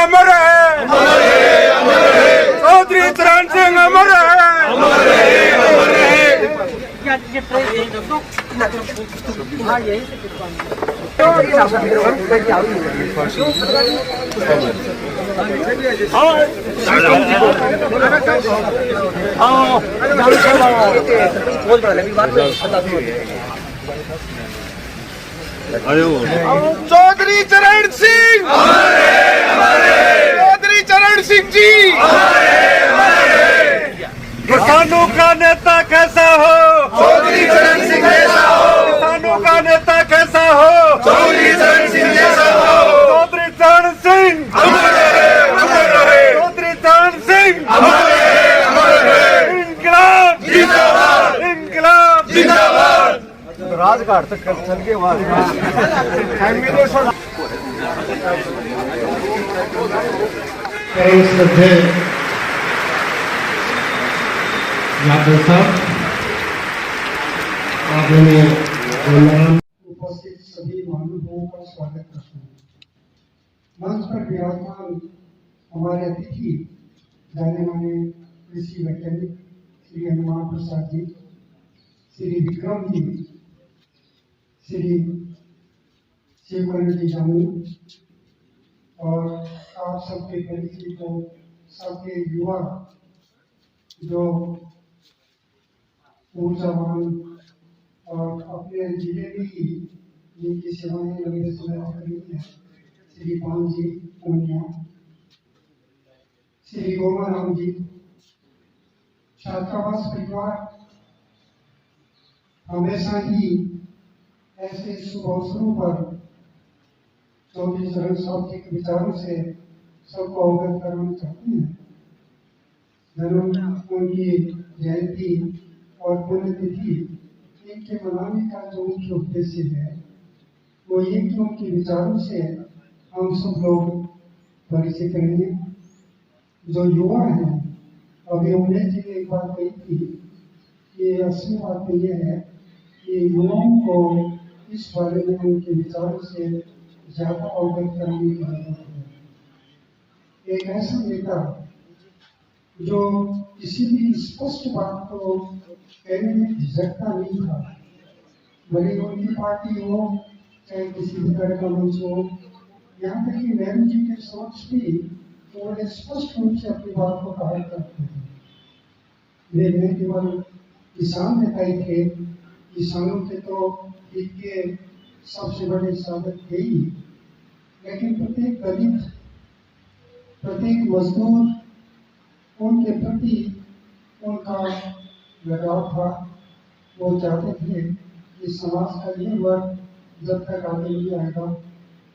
अमर है, चौधरी चरण सिंह अमर है। चौधरी चरण सिंह, चौधरी चरण सिंह जी। किसानों का नेता कैसा हो, चौधरी चरण सिंह जैसा हो। किसानों का नेता कैसा हो, चौधरी चरण सिंह जैसा हो। चौधरी चरण सिंह अमर है, चौधरी चरण सिंह अमर है। इंकलाब जिंदाबाद, इंकलाब जिंदाबाद। राजघाट तक चल के वहाँ यादव साहब, आपने उपस्थित सभी महानुभावों का स्वागत करता हूँ। मंच पर विराजमान हमारे अतिथि जाने माने कृषि वैज्ञानिक श्री हनुमान प्रसाद जी, श्री विक्रम जी, श्री शिवकर्ण जी जानू और आप सबके परिचित सबके युवा जो ऊर्जावान और अपने जिले में ही जिनकी सेवाएं लंबे समय से करी है, श्री पान जी पूनिया, श्री गोमाराम जी, छात्रावास परिवार हमेशा ही ऐसे शुभ अवसरों पर चौधरी चरण साहब जी के विचारों से सबको अवगत कराना चाहते हैं। जन्म उनकी जयंती और पुण्यतिथि इनके मनाने का जो मुख्य उद्देश्य है वो ये कि उनके विचारों से हम सब लोग परिचित रहेंगे। जो युवा हैं, अभी उन्हें जी ने एक बात कही थी कि असली बात यह है कि युवाओं को इस बारे में उनके विचारों से ज्यादा अवगत कराने की जरूरत है। एक ऐसा नेता जो किसी भी स्पष्ट बात को कहने में झिझकता नहीं था, भले उनकी पार्टी हो चाहे किसी भी तरह का मंच हो, यहाँ तक कि नेहरू जी के समक्ष भी तो बड़े स्पष्ट रूप से अपनी बात को कहा करते थे। वे न केवल किसान नेता ही थे, किसानों के तो हित के सबसे बड़े साधक थे ही, लेकिन प्रत्येक दलित, प्रत्येक मजदूर उनके प्रति उनका लगाव था। वो चाहते थे कि समाज का ये वर्ग जब तक आगे नहीं आएगा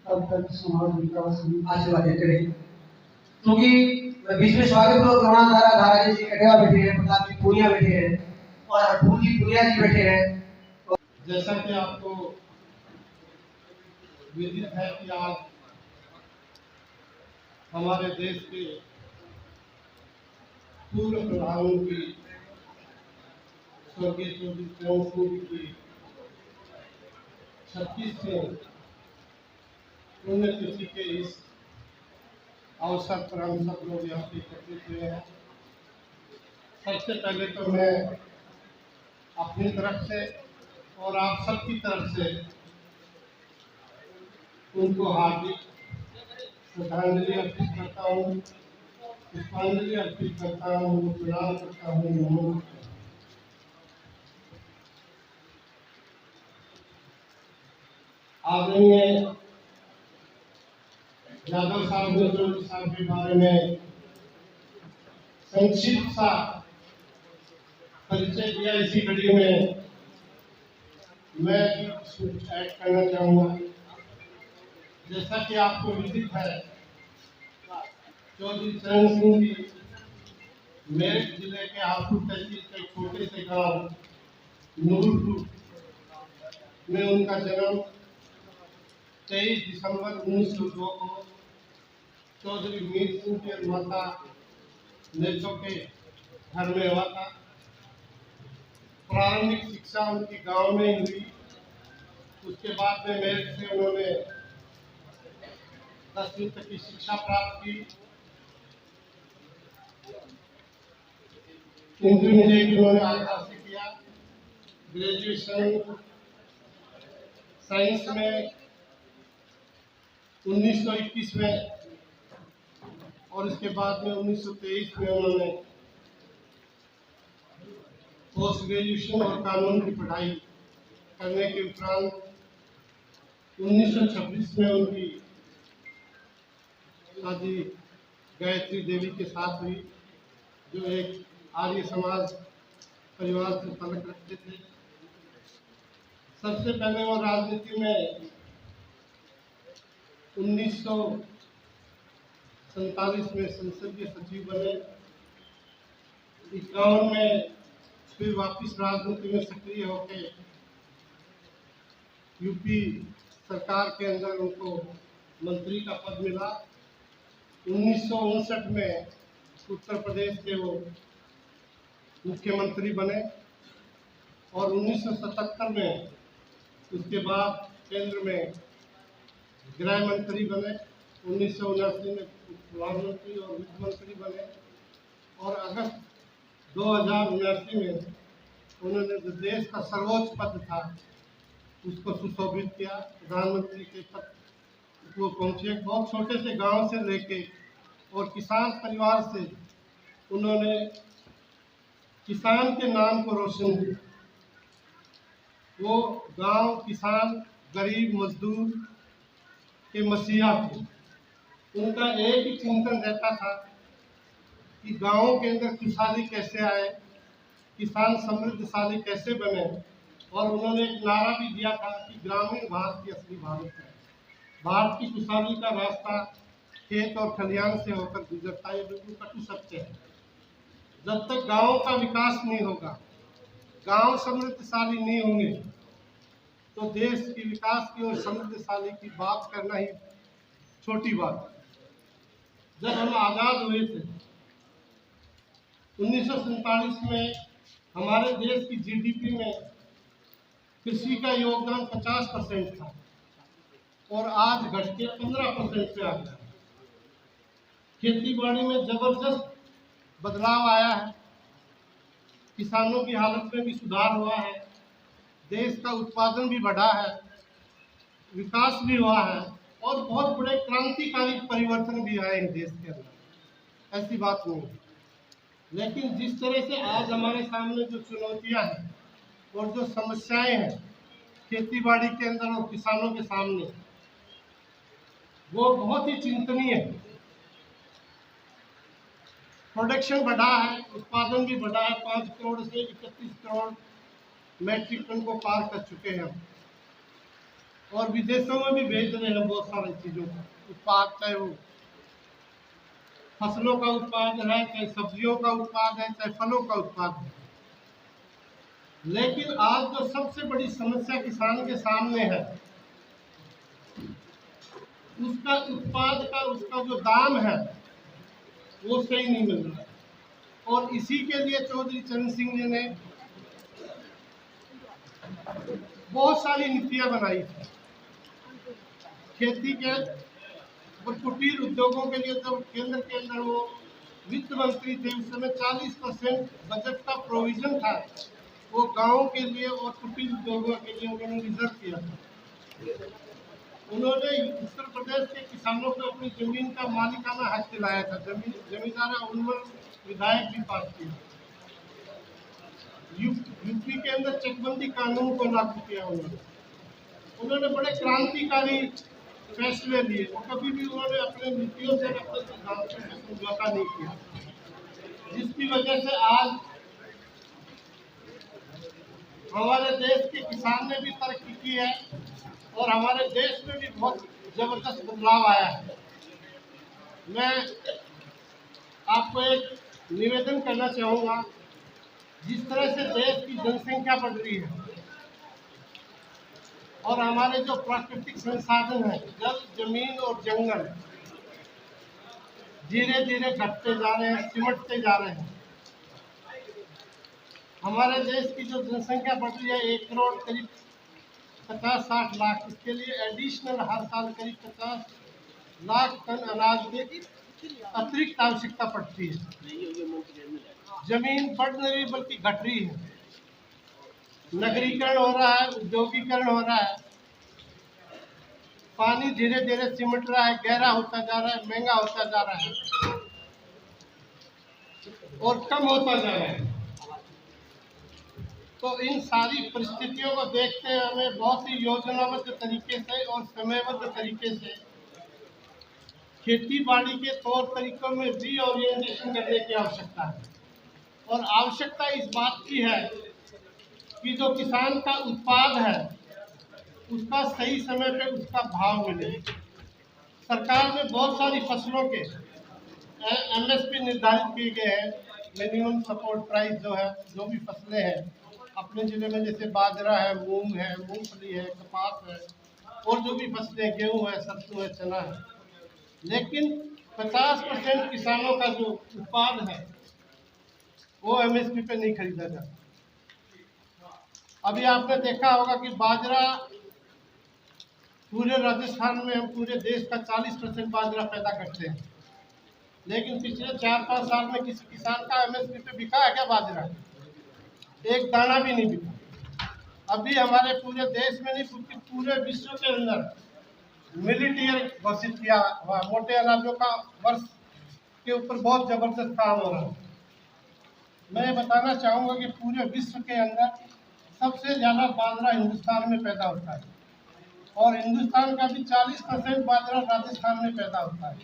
तब तक समाज विकास नहीं। आशीर्वाद देते रहे। क्योंकि बीच में स्वागत को द्रोणाचार्य धारा जी कटिया बैठे हैं, प्रताप जी पूनिया बैठे हैं और हरपुर जी पूनिया जी बैठे हैं। जैसा कि आपको विदित है कि आज हमारे देश के पूर्व प्रधानमंत्री स्वर्गीय चौधरी चरण सिंह की 36वें पुण्यतिथि के इस अवसर पर हम सब लोग यहाँ पे एकत्रित हुए हैं। सबसे पहले तो मैं अपनी तरफ से और आप सबकी तरफ से उनको हार्दिक श्रद्धांजलि अर्पित करता हूँ, पुष्पांजलि अर्पित करता हूँ, प्रणाम करता हूँ, नमन करता हूँ। आदरणीय यादव साहब ने चौधरी साहब के बारे में संक्षिप्त सा परिचय दिया, इसी कड़ी में मैं ऐड करना चाहूँगा। जैसा कि आपको विदित है, चौधरी चरण सिंह जी मेरठ जिले के हापुड़ तहसील के छोटे से गांव नूरपुर में उनका जन्म 23 दिसंबर 1902 को चौधरी मीर सिंह के माता नेचो के घर में हुआ था। प्रारंभिक शिक्षा उनकी गांव में ही हुई। उसके बाद में मेरठ से उन्होंने 10वीं तक की शिक्षा प्राप्त की। इंटरमीडिएट उन्होंने आगरा से किया। ग्रेजुएशन साइंस में 1921 में और इसके बाद में 1923 में उन्होंने पोस्ट ग्रेजुएशन और कानून की पढ़ाई करने के उपरांत 1926 में उनकी शादी गायत्री देवी के साथ हुई, जो एक आर्य समाज परिवार से ताल्लुक रखते थे। सबसे पहले वो राजनीति में 1947 में संसदीय सचिव बने। 51 में फिर वापस राजनीति में सक्रिय होकर यूपी सरकार के अंदर उनको मंत्री का पद मिला। 1959 में उत्तर प्रदेश के वो मुख्यमंत्री बने और 1977 में उसके बाद केंद्र में गृह मंत्री बने। 1979 में प्रधानमंत्री और वित्त मंत्री बने और अगस्त 2079 में उन्होंने जो देश का सर्वोच्च पद था उसको सुशोभित किया। प्रधानमंत्री के पद वो पहुंचे। बहुत छोटे से गांव से लेके और किसान परिवार से उन्होंने किसान के नाम को रोशन किया। वो गांव, किसान, गरीब, मजदूर के मसीहा थे। उनका एक ही चिंतन रहता था कि गांवों के अंदर खुशहाली कैसे आए, किसान समृद्धशाली कैसे बने। और उन्होंने एक नारा भी दिया था कि ग्रामीण भारत की असली भारत है। भारत की खुशहाली का रास्ता खेत और खलिहान से होकर गुजरता है। ये बिल्कुल कटु सत्य है। जब तक गांवों का विकास नहीं होगा, गांव समृद्धशाली नहीं होंगे, तो देश की विकास की और समृद्धशाली की बात करना ही छोटी बात है। जब हम आज़ाद हुए थे 1947 में, हमारे देश की जीडीपी में कृषि का योगदान 50% था और आज घट के 15% पे आ गया। खेती बाड़ी में जबरदस्त बदलाव आया है। किसानों की हालत में भी सुधार हुआ है। देश का उत्पादन भी बढ़ा है, विकास भी हुआ है और बहुत बड़े क्रांतिकारी परिवर्तन भी आए हैं देश के अंदर। ऐसी बात नहीं है। लेकिन जिस तरह से आज हमारे सामने जो चुनौतियां हैं और जो समस्याएं हैं खेती बाड़ी के अंदर और किसानों के सामने, वो बहुत ही चिंतनीय है। प्रोडक्शन बढ़ा है, उत्पादन भी बढ़ा है। 5 करोड़ से 31 करोड़ मैट्रिक टन को पार कर चुके हैं और विदेशों में भी भेज रहे हैं बहुत सारी चीज़ों का उत्पाद, चाहे वो फसलों का उत्पाद है, चाहे सब्जियों का उत्पाद है, चाहे फलों का उत्पाद है। लेकिन आज जो सबसे बड़ी समस्या किसान के सामने है, उसका उत्पाद का उसका जो दाम है वो सही नहीं मिल रहा है। और इसी के लिए चौधरी चरण सिंह जी ने बहुत सारी नीतियां बनाई थी। खेती के और कुटीर उद्योगों के लिए जब केंद्र के अंदर वो वित्त मंत्री थे, उस समय 40% बजट का प्रोविजन था, वो गाँव के लिए और कुटीर उद्योगों के लिए उन्होंने रिजर्व किया था। उन्होंने उत्तर प्रदेश के किसानों को अपनी जमीन का मालिकाना हक दिलाया था। जमींदार उन्मूलन विधायक भी पास किया। यूपी के अंदर चकबंदी कानून को लागू किया। उन्होंने बड़े क्रांतिकारी फैसले लिए और कभी भी उन्होंने अपने नीतियों से अपने सिद्धांतों से समझौता नहीं किया, जिसकी वजह से आज हमारे देश के किसान ने भी तरक्की की है और हमारे देश में भी बहुत जबरदस्त बदलाव आया है। मैं आपको एक निवेदन करना चाहूँगा, जिस तरह से देश की जनसंख्या बढ़ रही है और हमारे जो प्राकृतिक संसाधन हैं, जल, जमीन और जंगल धीरे धीरे घटते जा रहे हैं, सिमटते जा रहे हैं। हमारे देश की जो जनसंख्या बढ़ रही है 1 करोड़ करीब 50-60 लाख, इसके लिए एडिशनल हर साल करीब लाख टन अनाज की अतिरिक्त आवश्यकता पड़ती है। जमीन बढ़ नहीं रही बल्कि घट रही है। नगरीकरण हो रहा है, औद्योगिकरण हो रहा है, पानी धीरे धीरे सिमट रहा है, गहरा होता जा रहा है, महंगा होता जा रहा है और कम होता जा रहा है। तो इन सारी परिस्थितियों को देखते हुए हमें बहुत ही योजनाबद्ध तरीके से और समयबद्ध तरीके से खेती बाड़ी के तौर तरीकों में रीओरिएंटेशन करने की आवश्यकता है। और आवश्यकता इस बात की है कि जो किसान का उत्पाद है उसका सही समय पे उसका भाव मिले। सरकार ने बहुत सारी फसलों के एमएसपी निर्धारित किए गए हैं, मिनिमम सपोर्ट प्राइस जो है, जो भी फसलें हैं अपने ज़िले में, जैसे बाजरा है, मूंग है, मूंगफली है, कपास है और जो भी फसलें, गेहूँ है, सरसों है, चना है। लेकिन 50% किसानों का जो उत्पाद है वो एमएसपी पे नहीं खरीदा जाता। अभी आपने देखा होगा कि बाजरा पूरे राजस्थान में, हम पूरे देश का 40% बाजरा पैदा करते हैं, लेकिन पिछले 4-5 साल में किसी किसान का एमएसपी पे बिका है क्या बाजरा? एक दाना भी नहीं बिका। अभी हमारे पूरे देश में नहीं बल्कि पूरे विश्व के अंदर मिलेट ईयर घोषित किया हुआ, मोटे अनाजों का वर्ष के ऊपर बहुत जबरदस्त काम हो रहा है। मैं बताना चाहूँगा कि पूरे विश्व के अंदर सबसे ज़्यादा बाजरा हिंदुस्तान में पैदा होता है और हिंदुस्तान का भी 40% बाजरा राजस्थान में पैदा होता है।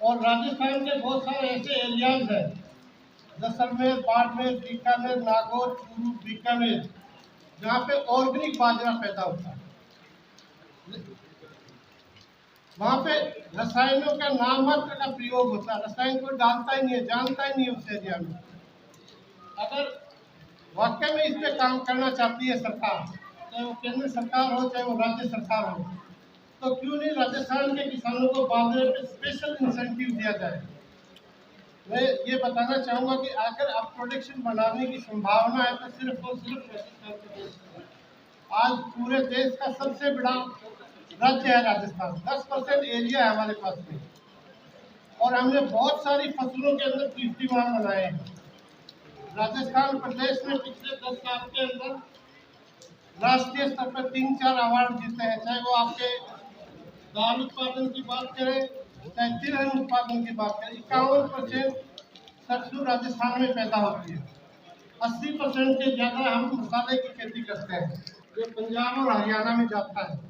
और राजस्थान के बहुत सारे ऐसे एरियाज हैं, जैसलमेर, बाड़मेर, बीकानेर, नागौर, चूरू, बीकानेर, जहाँ पे ऑर्गेनिक बाजरा पैदा होता है। वहाँ पे रसायनों का नाममात्र का प्रयोग होता है, रसायन कोई डालता ही नहीं है, जानता ही नहीं है उस एरिया में। अगर वाकई में इस पे काम करना चाहती है सरकार, चाहे वो केंद्र सरकार हो चाहे वो राज्य सरकार हो, तो क्यों नहीं राजस्थान के किसानों को बाजरे पे स्पेशल इंसेंटिव दिया जाए। मैं ये बताना चाहूँगा कि अगर अब प्रोडक्शन बढ़ाने की संभावना है तो सिर्फ और सिर्फ राजस्थान के देश में। आज पूरे देश का सबसे बड़ा राज्य है राजस्थान, 10% एरिया है हमारे पास में, और हमने बहुत सारी फसलों के अंदर कीर्तिमान बनाए हैं। राजस्थान प्रदेश में पिछले 10 साल के अंदर राष्ट्रीय स्तर पर 3-4 अवार्ड जीते हैं, चाहे वो आपके दाल उत्पादन की बात करें, चाहे तिलहन उत्पादन की बात करें। 51% सरसों राजस्थान में पैदा होती है। 80% से ज़्यादा हम मसाले की खेती करते हैं जो पंजाब और हरियाणा में जाता है।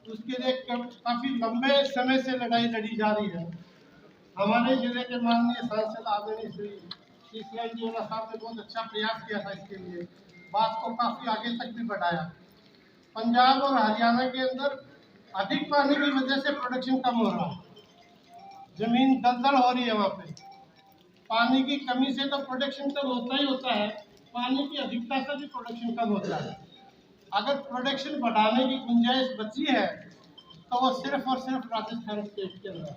उसके लिए काफ़ी लंबे समय से लड़ाई लड़ी जा रही है। हमारे जिले के माननीय सांसद आदरणीय श्री शीशराज जोला साहब ने बहुत अच्छा प्रयास किया था इसके लिए, बात को काफ़ी आगे तक भी बढ़ाया। पंजाब और हरियाणा के अंदर अधिक पानी की वजह से प्रोडक्शन कम हो रहा है, जमीन दलदल हो रही है। वहाँ पे पानी की कमी से तो प्रोडक्शन कम होता ही होता है, पानी की अधिकता से भी प्रोडक्शन कम होता है। अगर प्रोडक्शन बढ़ाने की गुंजाइश बची है तो वो सिर्फ और सिर्फ राजस्थान स्टेट के अंदर।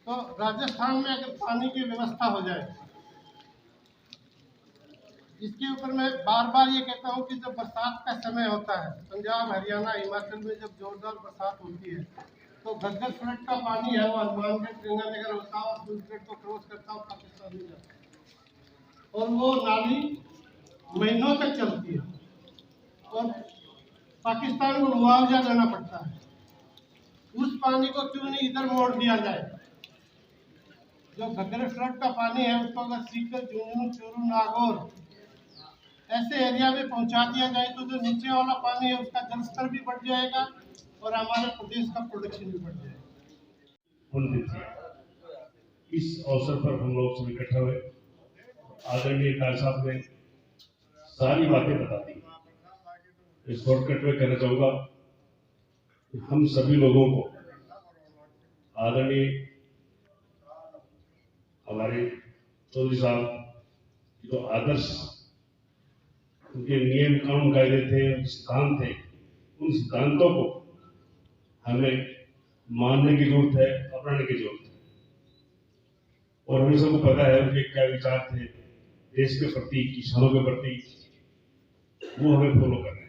तो राजस्थान में अगर पानी की व्यवस्था हो जाए, इसके ऊपर मैं बार बार ये कहता हूँ कि जब बरसात का समय होता है, पंजाब, हरियाणा, हिमाचल में जब जोरदार बरसात होती है तो घग्गर फ्लड का पानी है वो हनुमानगढ़, गंगानगर होता है और फ्लड को क्रॉस करता है पाकिस्तान में जाता है और वो नाली महीनों तक चलती है और पाकिस्तान को मुआवजा देना पड़ता है। उस पानी को क्यों नहीं इधर मोड़ दिया जाए? जो घग्गर फ्लड का पानी है उसको अगर सीकर, झुंझुनू, चूरू, नागौर ऐसे एरिया में पहुंचा दिया जाए तो जो नीचे वाला पानी है उसका जल स्तर भी बढ़ जाएगा और हमारे प्रदेश का प्रोडक्शन भी बढ़ जाएगा। इस अवसर पर हम लोग सब इकट्ठा हुए, आदरणीय कार साहब ने सारी बातें बता दी। इस शॉर्टकट में कहना चाहूंगा कि हम सभी लोगों को आदरणीय हमारे चौधरी साहब जो आदर्श उनके नियम कानून कायदे थे, सिद्धांत थे, उन सिद्धांतों को हमें मानने की जरूरत है, अपनाने की जरूरत है। और हमें सबको पता है उनके क्या विचार थे देश के प्रति, किसानों के प्रति, वो हमें फॉलो कर रहे हैं।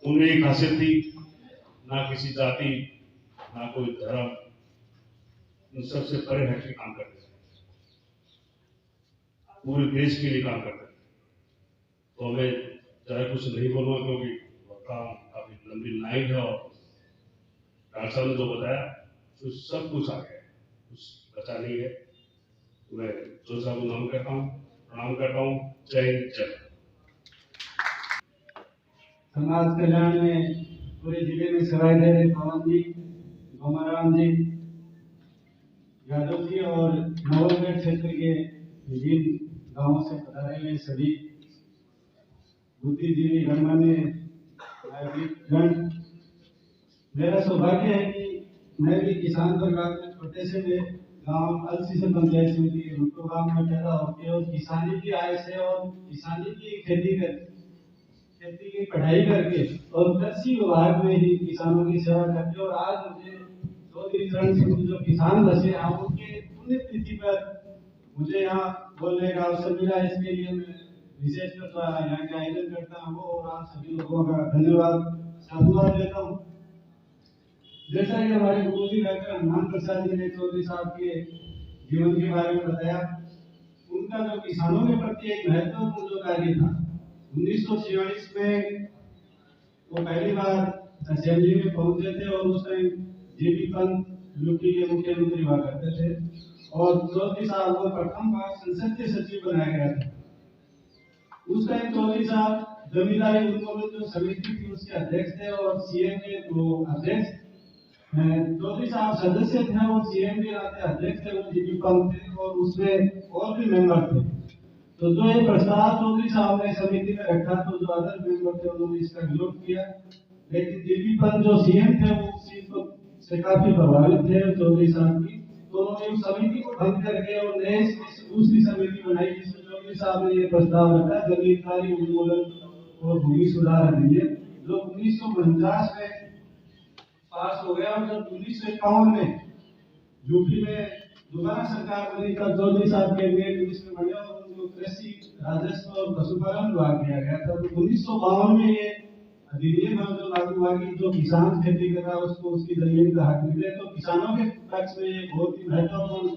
उनमें एक खासियत थी, ना किसी जाति ना कोई धर्म, उन सबसे परे हट के काम करते थे, पूरे देश के लिए काम करते थे। तो हमें चाहे कुछ नहीं बोलूँगा क्योंकि काम काफी लंबी लाइन है और डॉक्टर साहब ने जो बताया तो सब कुछ आ गया, कुछ बचा नहीं है। तो मैं जो साहब को नाम करता हूँ, प्रणाम करता हूँ। जय हिंद, जय भारत। समाज कल्याण में पूरे जिले में सेवाएं दे रहे पवन जी, गोमाराम जी, यादव जी और नवलगढ़ क्षेत्र के विभिन्न गांवों से पधारे हुए सभी बुद्धिजीवी गणमान्य नागरिकगण, मेरा सौभाग्य है कि मैं भी किसान परिवार में छोटे से गांव अलसी से पंचायत समिति के रुको गांव में पैदा होकर और किसानी की आय से और किसानी की खेती की पढ़ाई करके और कृषि विभाग में ही किसानों की सेवा करके और आज मुझे चौधरी चरण सिंह जो किसान बसे हैं उनके पुण्यतिथि पर मुझे यहाँ बोलने का अवसर मिला। इसके लिए मैं विशेषकर यहाँ के आयोजन करता हूँ और आप सभी लोगों का धन्यवाद साधुवाद देता हूँ। जैसा कि हमारे गुरुजी डॉक्टर हनुमान प्रसाद जी ने चौधरी साहब के जीवन के बारे में बताया, उनका जो किसानों के प्रति एक महत्वपूर्ण जो कार्य था, 1946 में वो पहली बार असेंबली में पहुंचे थे और उस टाइम जेपी पंत यूपी के मुख्यमंत्री हुआ करते थे और चौधरी साहब को प्रथम बार संसद के सचिव बनाया गया था। उस टाइम चौधरी साहब जमींदारी उन्मूलन जो समिति थी उसके अध्यक्ष थे और सीएम के वो अध्यक्ष चौधरी साहब सदस्य थे और सीएम के नाते अध्यक्ष थे, वो जीपी पंत थे और उसमें और भी मेंबर थे। तो जो ये प्रस्ताव चौधरी साहब ने समिति में रखा तो जो अदर मेंबर थे उन्होंने इसका विरोध किया, लेकिन जीपी पंत जो सीएम थे वो उस चीज को से काफी प्रभावित थे चौधरी साहब की, तो उन्होंने उस समिति को भंग करके और नए दूसरी समिति बनाई जिसमें चौधरी साहब ने ये प्रस्ताव रखा जमींदारी उन्मूलन और भूमि सुधार अधिनियम जो 1949 में पास हो गया और जब 1951 में यूपी में दोबारा सरकार बनी तब चौधरी साहब कैबिनेट मिनिस्टर बने और उनको कृषि राजस्व और पशुपालन विभाग दिया गया था। तो 1952 में ये अधिनियम जो लागू हुआ कि जो किसान खेती कर रहा है उसको उसकी जमीन का हक मिले, तो किसानों के पक्ष में ये बहुत ही महत्वपूर्ण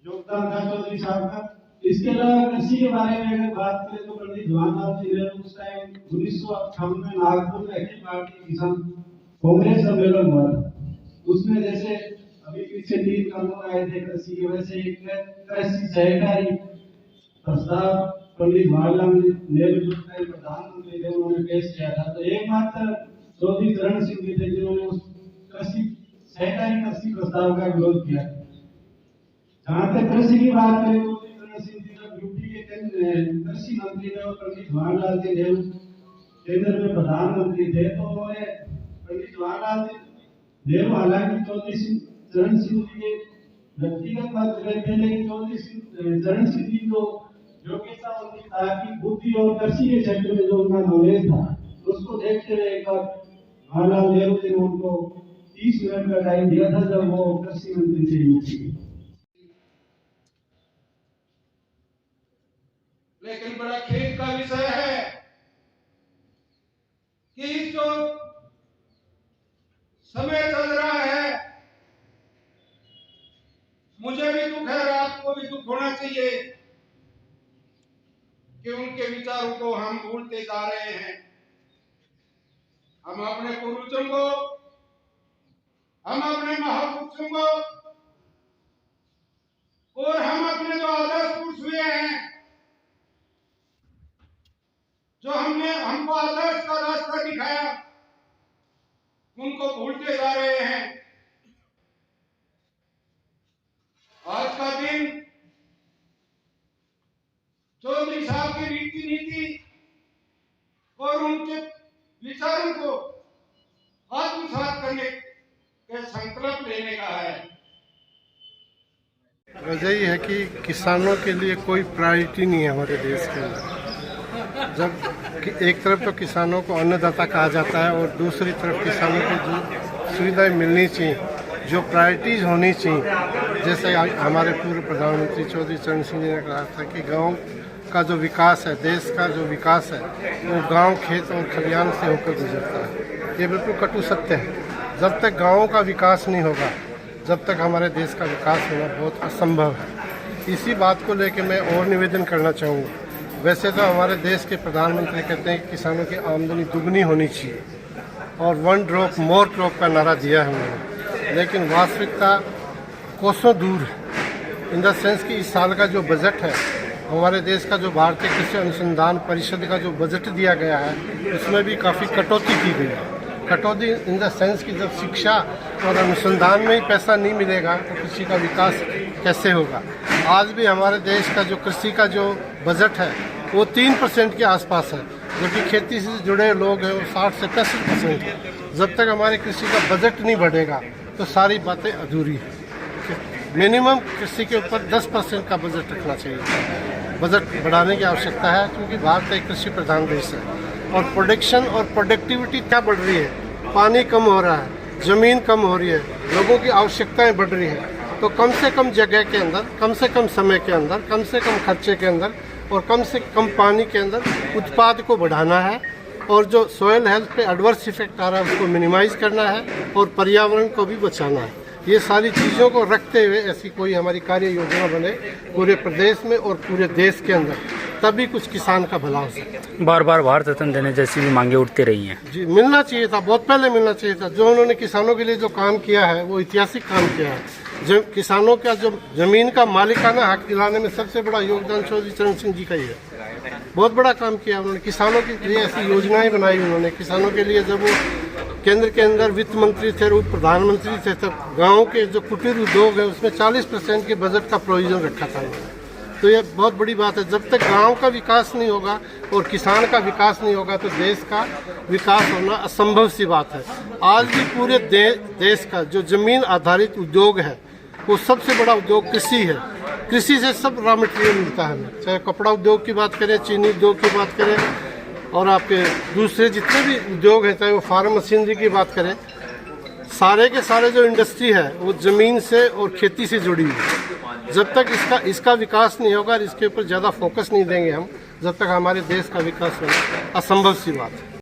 योगदान था चौधरी साहब का। इसके अलावा कृषि के बारे में अगर बात करें तो पंडित जवाहरलाल जी नेहरू उस टाइम 1958 में नागपुर में अखिल भारतीय किसान कांग्रेस सम्मेलन हुआ था। उसमें जैसे अभी पीछे 3 कानून आए थे कृषि के, वैसे एक कृषि सहकारी प्रस्ताव पंडित जवाहरलाल नेहरू जो प्रधानमंत्री थे उन्होंने पेश किया था। तो एकमात्र चौधरी चरण सिंह जी थे जिन्होंने उस कृषि सहकारी कृषि प्रस्ताव का विरोध किया। जहाँ तक कृषि की बात करें तो चरण सिंह जी जब यूपी के कृषि मंत्री थे और पंडित जवाहरलाल जी नेहरू केंद्र में प्रधानमंत्री थे, तो उन्होंने पंडित जवाहरलाल नेहरू हालांकि चौधरी चरण सिंह जी के व्यक्तिगत बात रहे थे, लेकिन चौधरी चरण सिंह जी को योग्यता उनकी था कि बुद्धि और कृषि के क्षेत्र में जो उनका नॉलेज था उसको देखते हुए एक बार जवाहरलाल नेहरू जी ने उनको 30 मिनट का टाइम दिया था जब वो कृषि मंत्री थे यूपी के। लेकिन बड़ा खेद का विषय है कि जो समय चल रहा है, मुझे भी दुख है, आपको भी दुख होना चाहिए कि उनके विचारों को हम भूलते जा रहे हैं। हम अपने पूर्वजों को, हम अपने महापुरुषों को और हम अपने जो आदर्श पुरुष हुए हैं, जो हमको आदर्श का रास्ता दिखाया, उनको भूलते जा रहे हैं। आज का दिन चौधरी साहब की रीति नीति और उनके विचारों को आत्मसात करने के संकल्प लेने का है। वजह यह है कि किसानों के लिए कोई प्रायोरिटी नहीं है हमारे देश के अंदर। जब एक तरफ तो किसानों को अन्नदाता कहा जाता है और दूसरी तरफ किसानों को जो सुविधाएं मिलनी चाहिए जो प्रायोरिटीज होनी चाहिए, जैसे हमारे पूर्व प्रधानमंत्री चौधरी चरण सिंह जी ने कहा था कि गांव का जो विकास है, देश का जो विकास है, वो गांव, खेत और खलिहान से होकर गुजरता है। ये बिल्कुल कटु सत्य है। जब तक गाँव का विकास नहीं होगा, जब तक हमारे देश का विकास होना बहुत असंभव है। इसी बात को लेकर मैं और निवेदन करना चाहूँगा। वैसे तो हमारे देश के प्रधानमंत्री कहते हैं कि किसानों की आमदनी दुगनी होनी चाहिए और 1 ड्रॉप मोर क्रॉप का नारा दिया है उन्होंने, लेकिन वास्तविकता कोसों दूर है। इन द सेंस कि इस साल का जो बजट है, हमारे देश का जो भारतीय कृषि अनुसंधान परिषद का जो बजट दिया गया है, उसमें भी काफ़ी कटौती की गई है। कटौती इन द सेंस कि जब शिक्षा और अनुसंधान में ही पैसा नहीं मिलेगा तो कृषि का विकास कैसे होगा। आज भी हमारे देश का जो कृषि का जो बजट है वो 3% के आसपास है, जो कि खेती से जुड़े लोग हैं वो 60 से 65% है। जब तक हमारे कृषि का बजट नहीं बढ़ेगा तो सारी बातें अधूरी हैं। मिनिमम कृषि के ऊपर 10% का बजट रखना चाहिए। बजट बढ़ाने की आवश्यकता है, क्योंकि भारत एक कृषि प्रधान देश है और प्रोडक्शन और प्रोडक्टिविटी क्या बढ़ रही है, पानी कम हो रहा है, ज़मीन कम हो रही है, लोगों की आवश्यकताएं बढ़ रही है। तो कम से कम जगह के अंदर, कम से कम समय के अंदर, कम से कम खर्चे के अंदर और कम से कम पानी के अंदर उत्पाद को बढ़ाना है और जो सॉइल हेल्थ पे एडवर्स इफेक्ट आ रहा है उसको मिनिमाइज करना है और पर्यावरण को भी बचाना है। ये सारी चीज़ों को रखते हुए ऐसी कोई हमारी कार्य योजना बने पूरे प्रदेश में और पूरे देश के अंदर, तभी कुछ किसान का भला हो सकता है। बार बार भारत रत्न देने जैसी भी मांगे उठती रही हैं। जी, मिलना चाहिए था, बहुत पहले मिलना चाहिए था। जो उन्होंने किसानों के लिए जो काम किया है वो ऐतिहासिक काम किया है। जो किसानों का जो जमीन का मालिकाना हक दिलाने में सबसे बड़ा योगदान चौधरी चरण सिंह जी का ही है। बहुत बड़ा काम किया उन्होंने, किसानों के लिए ऐसी योजनाएं बनाई उन्होंने। किसानों के लिए जब वो केंद्र के अंदर वित्त मंत्री थे, वो प्रधानमंत्री थे, तब गाँव के जो कुटीर उद्योग है उसमें 40% के बजट का प्रोविजन रखा था उन्होंने। तो ये बहुत बड़ी बात है। जब तक गांव का विकास नहीं होगा और किसान का विकास नहीं होगा तो देश का विकास होना असंभव सी बात है। आज भी पूरे देश का जो जमीन आधारित उद्योग है वो सबसे बड़ा उद्योग कृषि है। कृषि से सब रॉ मटेरियल मिलता है हमें, चाहे कपड़ा उद्योग की बात करें, चीनी उद्योग की बात करें और आपके दूसरे जितने भी उद्योग हैं, चाहे वो फार्म मशीनरी की बात करें, सारे के सारे जो इंडस्ट्री है वो ज़मीन से और खेती से जुड़ी हुई है। जब तक इसका विकास नहीं होगा, इसके ऊपर ज़्यादा फोकस नहीं देंगे हम, जब तक हमारे देश का विकास होना असंभव सी बात है।